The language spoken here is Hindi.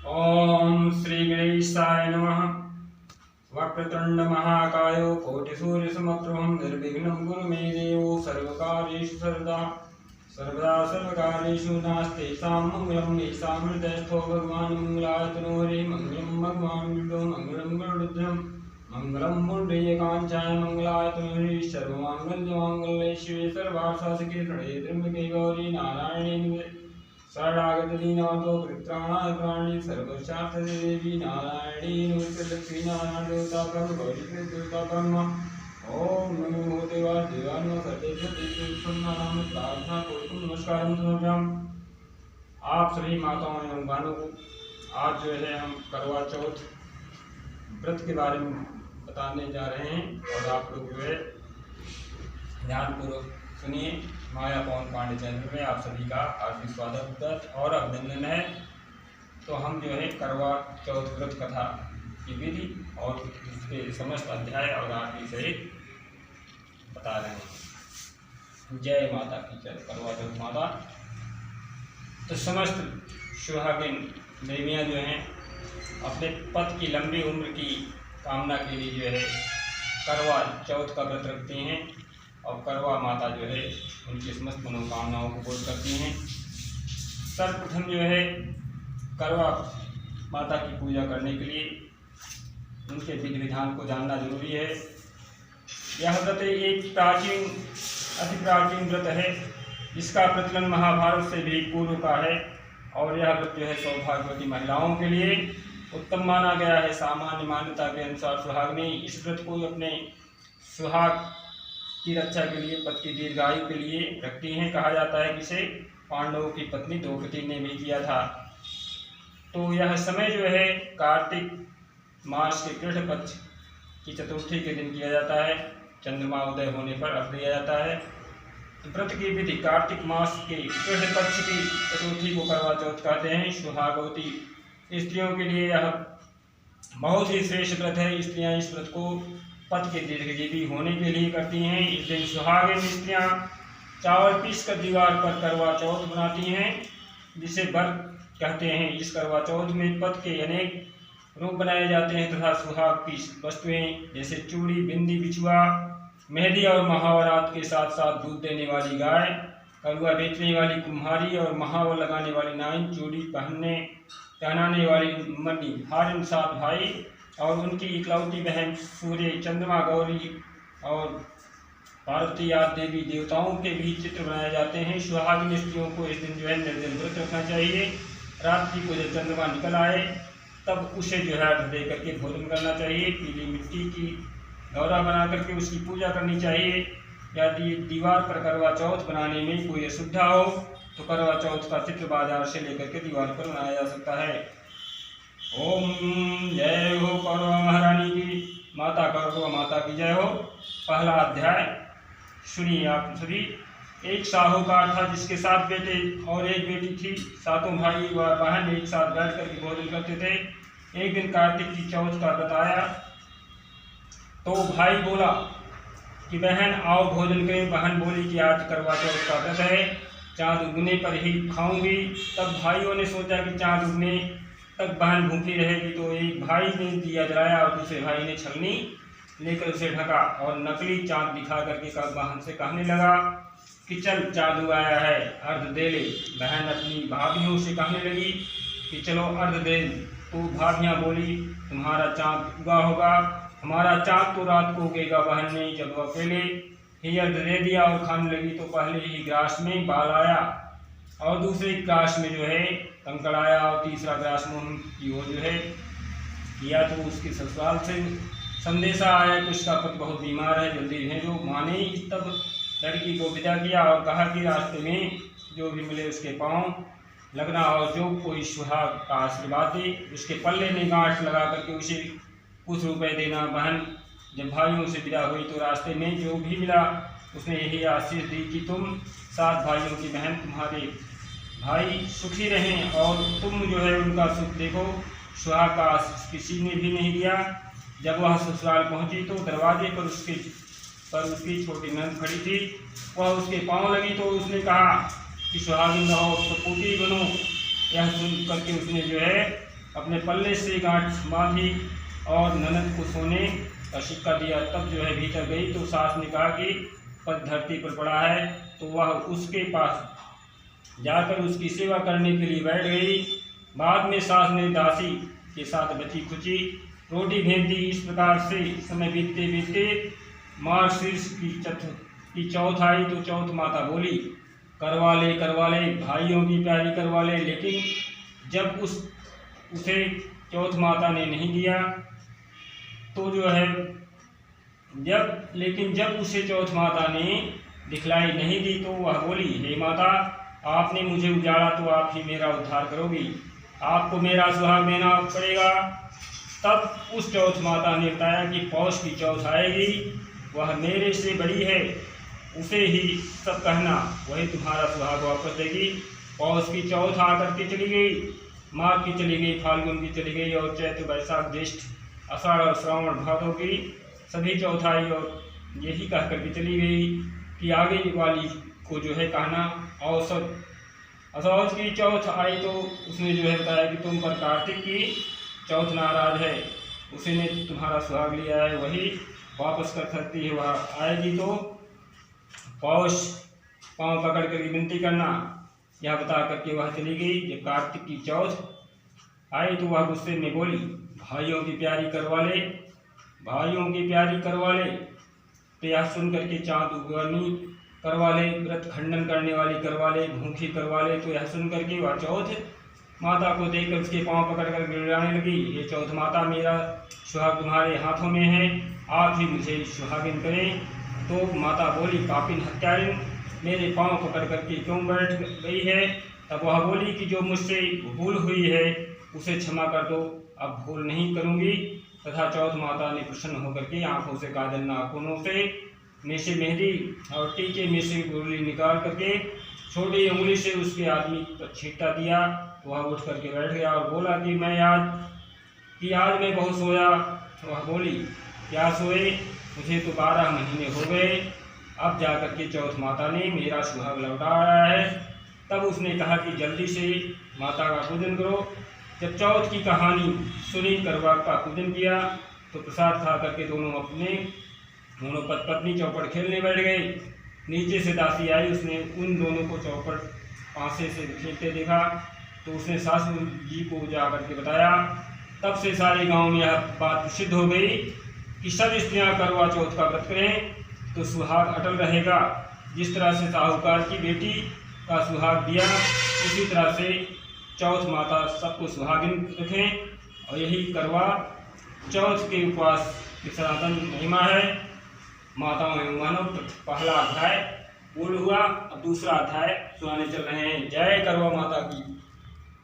ओम श्री गणेशाय नमः। वक्रतुंड महाकाय कोटिसूर्यसमप्रभं निर्विघ्नं कुरु मे देव सर्वकार्येषु सर्वदा सर्वकार्येषु नास्तेषां मंगलं येषां हृदयस्थो भगवान् मंगलायतनो हरे मंगलं भगवान् विष्णु मंगलं गरुडध्वजं मंगलं पुण्डरीकाक्षाय मंगलायतनो हरे सर्वमांगल्यमांगल्ये शिवे सर्वार्थसाधके शरण्ये त्र्यंबके गौरी नारायणे शरणागत दीनातो परित्राणाय प्राणी सर्वशास्त्रदे देवी नारायणी नमस्ते लक्ष्मी नारायण देवता ब्रह्म गौरी देवता ब्रह्म ओम नमो देवाय देवाय नमः सर्वेभ्यो नाम प्रार्थना कोटि नमस्कारं समर्पयामि। आप सभी माताओं एवं बहनों को आज जो है हम करवा चौथ व्रत के बारे में बताने जा रहे हैं और आप लोग जो है ध्यानपूर्वक सुनिए। माया पवन पांडे चैनल में आप सभी का हार्दिक स्वागत और अभिनंदन है। तो हम जो है करवा चौथ व्रत कथा की विधि और उसके समस्त अध्याय और आरती सहित बता रहे हैं। जय माता की जय। करवा चौथ माता तो समस्त सुहागिन देवियाँ जो हैं अपने पति की लंबी उम्र की कामना के लिए जो है करवा चौथ का व्रत रखती हैं और करवा माता जो है उनकी समस्त मनोकामनाओं को पूर्ण करती हैं। सर्वप्रथम जो है करवा माता की पूजा करने के लिए उनके विधि विधान को जानना जरूरी है। यह व्रत एक प्राचीन अति प्राचीन व्रत है जिसका प्रचलन महाभारत से भी पूर्व का है और यह व्रत जो है सौभाग्यवती महिलाओं के लिए उत्तम माना गया है। सामान्य मान्यता के अनुसार सुहागिनी इस व्रत को अपने सुहाग की रक्षा के लिए पति की दीर्घायु के लिए रखती हैं। कहा जाता है कि इसे पांडवों की पत्नी द्रौपदी ने भी किया था। तो यह समय जो है कार्तिक मास के कृष्ण पक्ष की चतुर्थी के दिन किया जाता है। चंद्रमा उदय होने पर अर्घ दिया जाता है। तो व्रत की विधि कार्तिक मास के कृष्ण पक्ष की चतुर्थी को करवा चौथ कहते हैं। सुहागवती स्त्रियों के लिए यह बहुत ही श्रेष्ठ व्रत है। स्त्रियां इस व्रत को पति के दीर्घजीवी होने के लिए करती हैं। इस दिन सुहागिन स्त्रियां चावल पीस कर दीवार पर करवा चौथ बनाती हैं जिसे व्रत कहते हैं। इस करवा चौथ में पति के अनेक रूप बनाए जाते हैं तथा सुहाग की वस्तुएं जैसे चूड़ी, बिंदी, बिछुआ, मेहंदी और महावरात के साथ साथ दूध देने वाली गाय, कलुआ बेचने वाली कुम्हारी और महावर लगाने वाली नाइन, चूड़ी पहनाने वाली मनी, हारिम, 7 भाई और उनकी इकलौती बहन सूर्य, चंद्रमा, गौरी और पार्वती आदि देवी देवताओं के भी चित्र बनाए जाते हैं। सुहागिन स्त्रियों को इस दिन जो है निर्जल व्रत रखना चाहिए। रात्रि को जब चंद्रमा निकल आए तब उसे जो है अर्घ दे करके भोजन करना चाहिए। पीली मिट्टी की गौरा बना करके उसकी पूजा करनी चाहिए। यदि दीवार पर करवा चौथ बनाने में कोई असुविधा हो तो करवा चौथ का चित्र बाजार से लेकर के दीवार पर बनाया जा सकता है। ओम जय हो करवा महारानी की माता, करवा माता की जय हो। पहला अध्याय सुनिए आप सभी। एक साहूकार था जिसके 7 बेटे और 1 बेटी थी। 7 भाई व बहन एक साथ बैठ कर भोजन करते थे। एक दिन कार्तिक की चौथ का व्रत आया तो भाई बोला कि बहन आओ भोजन करें। बहन बोली कि आज करवा चौथ का व्रत है, चाँद उगने पर ही खाऊंगी। तब भाइयों ने सोचा कि चाँद उगने तक बहन भूखी रहेगी। तो एक भाई ने दिया जलाया और दूसरे भाई ने छलनी लेकर उसे ढका और नकली चाँद दिखा करके बहन से कहने लगा कि चल चाँद उगाया है, अर्घ दे ले। बहन अपनी भाभियों से कहने लगी कि चलो अर्घ दे। तो भाभियाँ बोली तुम्हारा चाँद उगा होगा, हमारा चाँद तो रात को उगेगा। बहन ने जब अकेले ही अर्घ दे दिया और खाने लगी तो पहले ही ग्रास में बाल आया और दूसरे ग्रास में जो है कंकड़ आया और तीसरा ग्रास में की ओर जो है किया। तो उसके ससुराल से संदेशा आया कि उसका पति बहुत बीमार है, जल्दी भेजो। माँ ने तब लड़की को विदा किया और कहा कि रास्ते में जो भी मिले उसके पाँव लगना और जो कोई सुहाग का आशीर्वाद दे उसके पल्ले में गांठ लगा करके उसे कुछ रुपए देना। बहन जब भाइयों से विदा हुई तो रास्ते में जो भी मिला उसने यही आशीष दी कि तुम 7 भाइयों की बहन, तुम्हारे भाई सुखी रहें और तुम जो है उनका सुख देखो। सुहाग का आशीष किसी ने भी नहीं दिया। जब वह ससुराल पहुंची तो दरवाजे पर उसकी छोटी नंद खड़ी थी। वह उसके पांव लगी तो उसने कहा कि सुहागिन रहो, सपूती बनो। यह सुन करके उसने जो है अपने पल्ले से गांठ बांधी और ननद को सोने का सिक्का दिया। तब जो है भीतर गई तो सास ने कहा कि पद धरती पर पड़ा है, तो वह उसके पास जाकर उसकी सेवा करने के लिए बैठ गई। बाद में सास ने दासी के साथ बची खुची रोटी भेज दी। इस प्रकार से समय बीतते बीतते मार्गशीर्ष की चौथ आई तो चौथ माता बोली, करवा ले भाइयों की प्यारी करवा ले। लेकिन जब उसे चौथ माता ने नहीं दिया तो जो है जब उसे चौथ माता ने दिखलाई नहीं दी तो वह बोली, हे माता, आपने मुझे उजाड़ा तो आप ही मेरा उद्धार करोगी, आपको मेरा सुहाग देना पड़ेगा। तब उस चौथ माता ने बताया कि पौष की चौथ आएगी, वह मेरे से बड़ी है, उसे ही सब कहना, वही तुम्हारा सुहाग वापस देगी। पौष की चौथ आकर के चली गई, माघ की चली गई, फाल्गुन की चली गई और चैत्र वैशाख ज्येष्ठ आषाढ़ और श्रावण भादों की सभी चौथ आई और यही कह करके चली गई कि आगे वाली को जो है कहना। असौज की चौथ आई तो उसने जो है बताया कि तुम पर कार्तिक की चौथ नाराज है, उसी ने तुम्हारा सुहाग लिया है, वही वापस कर सकती है, वह आएगी तो पौष पाँव पकड़ कर विनती करना, यह बता करके वह चली गई। जब कार्तिक की चौथ आई तो वह गुस्से में बोली, भाइयों की प्यारी करवा ले। तो यह सुन करके चाँद उगनी करवा ले, व्रत खंडन करने वाली करवा ले, भूखी करवा ले। तो यह सुन करके वह चौथ माता को देखकर उसके पाँव पकड़ कर गिड़ाने लगी, ये चौथ माता, मेरा सुहाग तुम्हारे हाथों में है, आप ही मुझे सुहागिन करें। तो माता बोली, पापिन हत्यारिन, मेरे पाँव पकड़ करके क्यों बैठ गई है। तब वह बोली कि जो मुझसे भूल हुई है उसे क्षमा कर दो, अब भूल नहीं करूँगी। तथा चौथ माता ने प्रसन्न होकर के आँखों से काजल, नाखूनों से में से मेहंदी और टीके में से गुरली निकाल करके छोटी उंगली से उसके आदमी पर छींटा दिया। वह उठ करके बैठ गया और बोला कि आज मैं बहुत सोया। वह बोली, क्या सोए, मुझे तो 12 महीने हो गए, अब जा कर के चौथ माता ने मेरा सुहाग लौटाया है। तब उसने कहा कि जल्दी से माता का पूजन करो। जब चौथ की कहानी सुनी, करवा का पूजन किया तो प्रसाद खा करके दोनों पत्नी चौपड़ खेलने बैठ गए। नीचे से दासी आई, उसने उन दोनों को चौपड़ पासे से खेलते देखा तो उसने सासू जी को जा करके बताया। तब से सारे गांव में यह बात प्रसिद्ध हो गई कि सब स्त्रियां करवा चौथ का व्रत करें तो सुहाग अटल रहेगा। जिस तरह से साहूकार की बेटी का सुहाग दिया, उसी तरह से चौथ माता सबको सुहागिन रखें। और यही करवा चौथ के उपवास की सनातन महिमा है। माताओं एवं मानव पहला अध्याय पूर्ण हुआ, अब दूसरा अध्याय सुनाने चल रहे हैं। जय करवा माता की।